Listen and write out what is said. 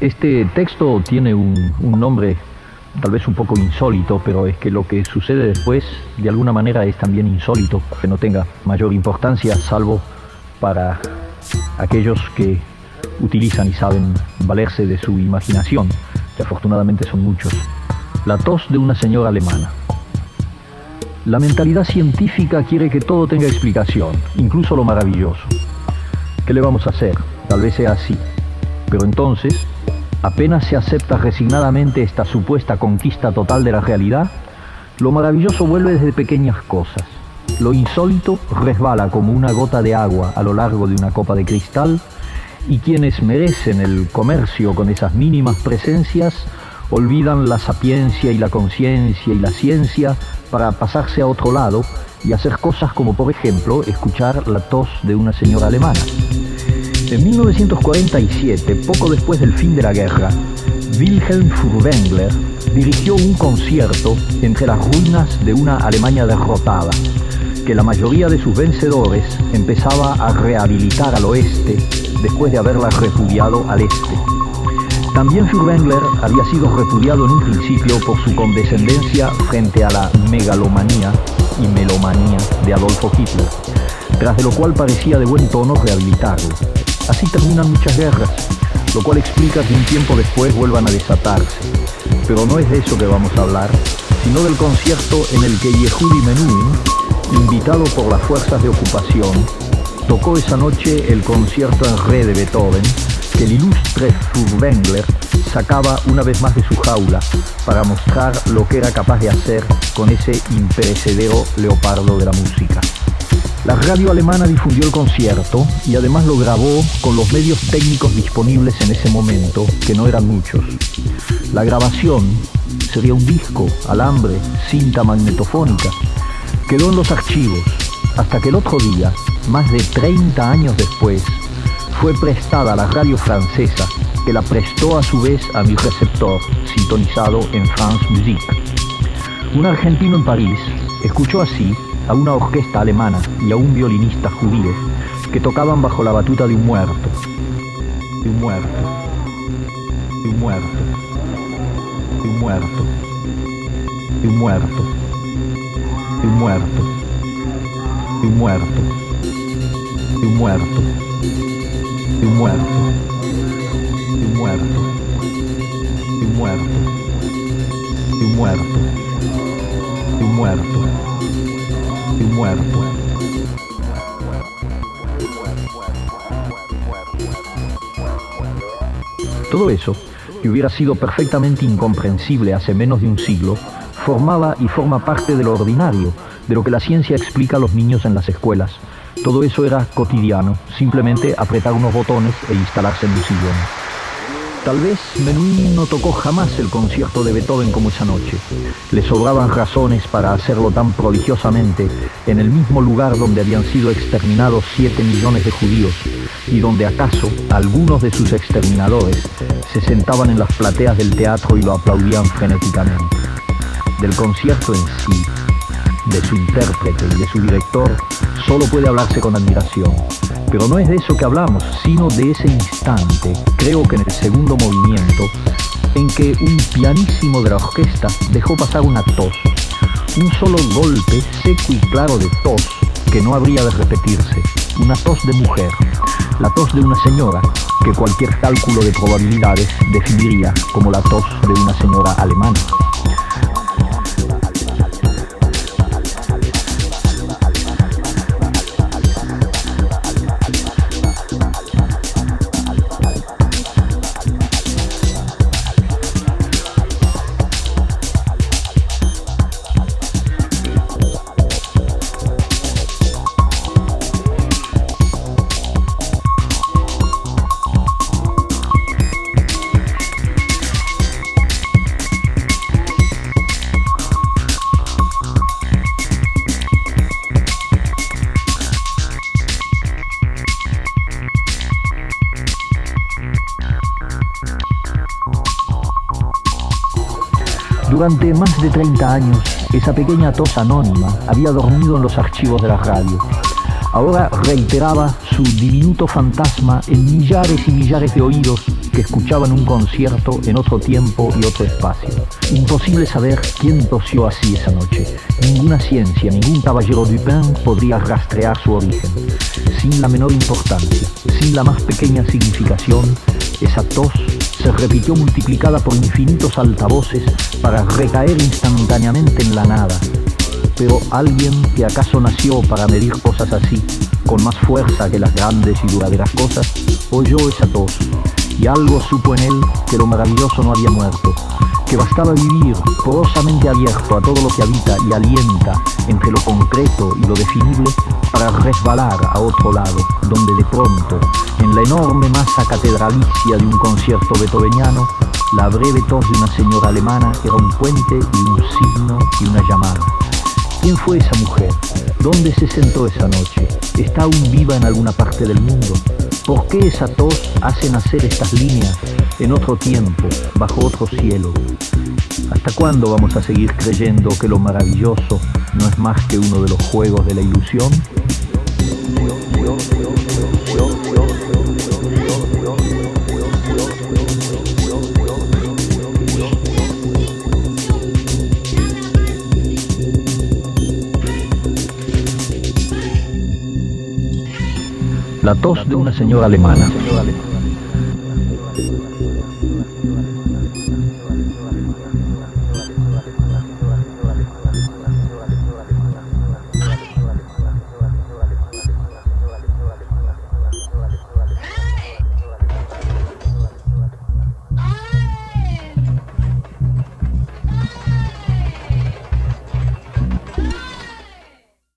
Este texto tiene un nombre tal vez un poco insólito, pero es que lo que sucede después de alguna manera es también insólito, que no tenga mayor importancia salvo para aquellos que utilizan y saben valerse de su imaginación, que afortunadamente son muchos. La tos de una señora alemana. La mentalidad científica quiere que todo tenga explicación, incluso lo maravilloso. ¿Qué le vamos a hacer? Tal vez sea así. Pero entonces, apenas se acepta resignadamente esta supuesta conquista total de la realidad, lo maravilloso vuelve desde pequeñas cosas. Lo insólito resbala como una gota de agua a lo largo de una copa de cristal, y quienes merecen el comercio con esas mínimas presencias olvidan la sapiencia y la conciencia y la ciencia para pasarse a otro lado y hacer cosas como, por ejemplo, escuchar la tos de una señora alemana. En 1947, poco después del fin de la guerra, Wilhelm Furtwängler dirigió un concierto entre las ruinas de una Alemania derrotada, que la mayoría de sus vencedores empezaba a rehabilitar al oeste después de haberla repudiado al este. También Furtwängler había sido repudiado en un principio por su condescendencia frente a la megalomanía y melomanía de Adolfo Hitler, tras de lo cual parecía de buen tono rehabilitarlo. Así terminan muchas guerras, lo cual explica que un tiempo después vuelvan a desatarse. Pero no es de eso que vamos a hablar, sino del concierto en el que Yehudi Menuhin, invitado por las fuerzas de ocupación, tocó esa noche el concierto en re de Beethoven, que el ilustre Furtwängler sacaba una vez más de su jaula para mostrar lo que era capaz de hacer con ese imperecedero leopardo de la música. La radio alemana difundió el concierto y además lo grabó con los medios técnicos disponibles en ese momento, que no eran muchos. La grabación sería un disco, alambre, cinta magnetofónica. Quedó en los archivos, hasta que el otro día, más de 30 años después, fue prestada a la radio francesa, que la prestó a su vez a mi receptor, sintonizado en France Musique. Un argentino en París escuchó así a una orquesta alemana y a un violinista judío que tocaban bajo la batuta de un muerto, de un muerto, de un muerto, de un muerto, de un muerto, de un muerto, de un muerto, de un muerto, de un muerto, de un muerto, de un muerto, de un muerto, de un muerto, de un muerto. Todo eso, que hubiera sido perfectamente incomprensible hace menos de un siglo, formaba y forma parte de lo ordinario, de lo que la ciencia explica a los niños en las escuelas. Todo eso era cotidiano, simplemente apretar unos botones e instalarse en un sillón. Tal vez Menuhin no tocó jamás el concierto de Beethoven como esa noche. Le sobraban razones para hacerlo tan prodigiosamente en el mismo lugar donde habían sido exterminados 7 millones de judíos y donde acaso algunos de sus exterminadores se sentaban en las plateas del teatro y lo aplaudían frenéticamente. Del concierto en sí, de su intérprete y de su director, solo puede hablarse con admiración. Pero no es de eso que hablamos, sino de ese instante, creo que en el segundo movimiento, en que un pianísimo de la orquesta dejó pasar una tos. Un solo golpe seco y claro de tos que no habría de repetirse. Una tos de mujer, la tos de una señora, que cualquier cálculo de probabilidades definiría como la tos de una señora alemana. Durante más de 30 años, esa pequeña tos anónima había dormido en los archivos de la radio. Ahora reiteraba su diminuto fantasma en millares y millares de oídos que escuchaban un concierto en otro tiempo y otro espacio. Imposible saber quién tosió así esa noche. Ninguna ciencia, ningún caballero Dupin podría rastrear su origen. Sin la menor importancia, sin la más pequeña significación, esa tos se repitió multiplicada por infinitos altavoces para recaer instantáneamente en la nada. Pero alguien que acaso nació para medir cosas así, con más fuerza que las grandes y duraderas cosas, oyó esa tos, y algo supo en él que lo maravilloso no había muerto, que bastaba vivir porosamente abierto a todo lo que habita y alienta entre lo concreto y lo definible para resbalar a otro lado, donde de pronto, en la enorme masa catedralicia de un concierto beethoveniano, la breve tos de una señora alemana era un puente y un signo y una llamada. ¿Quién fue esa mujer? ¿Dónde se sentó esa noche? ¿Está aún viva en alguna parte del mundo? ¿Por qué esa tos hace nacer estas líneas en otro tiempo, bajo otro cielo? ¿Hasta cuándo vamos a seguir creyendo que lo maravilloso no es más que uno de los juegos de la ilusión? La tos de una señora alemana.